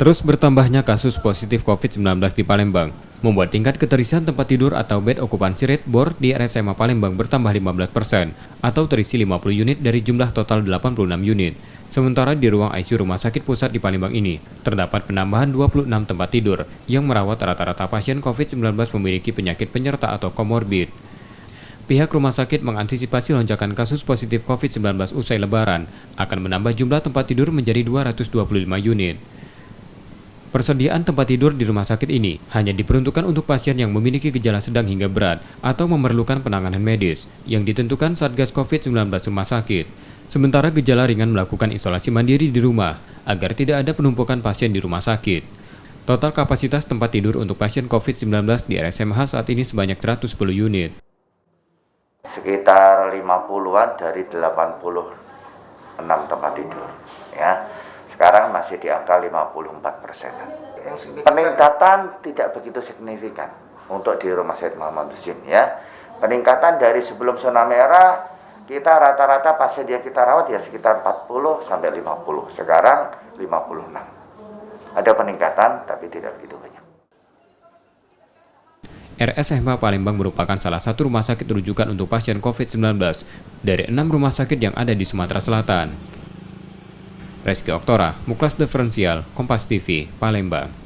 Terus bertambahnya kasus positif COVID-19 di Palembang membuat tingkat keterisian tempat tidur atau bed occupancy rate BOR di RSMA Palembang bertambah 15% atau terisi 50 unit dari jumlah total 86 unit. Sementara di ruang ICU Rumah Sakit Pusat di Palembang ini terdapat penambahan 26 tempat tidur yang merawat rata-rata pasien COVID-19 memiliki penyakit penyerta atau komorbid. Pihak rumah sakit mengantisipasi lonjakan kasus positif COVID-19 usai Lebaran akan menambah jumlah tempat tidur menjadi 225 unit. Persediaan tempat tidur di rumah sakit ini hanya diperuntukkan untuk pasien yang memiliki gejala sedang hingga berat atau memerlukan penanganan medis yang ditentukan Satgas COVID-19 rumah sakit. Sementara gejala ringan melakukan isolasi mandiri di rumah agar tidak ada penumpukan pasien di rumah sakit. Total kapasitas tempat tidur untuk pasien COVID-19 di RSMH saat ini sebanyak 110 unit. Sekitar 50-an dari 86 tempat tidur, ya. Sekarang masih di angka 54%. Peningkatan tidak begitu signifikan untuk di Rumah Sakit Muhammad Husin, ya. Peningkatan dari sebelum zona merah, kita rata-rata pasien yang kita rawat ya sekitar 40 sampai 50. Sekarang 56. Ada peningkatan tapi tidak begitu banyak. RSMH Palembang merupakan salah satu rumah sakit rujukan untuk pasien COVID-19 dari 6 rumah sakit yang ada di Sumatera Selatan. Reski Oktora, Muklas Diferensial, Kompas TV, Palembang.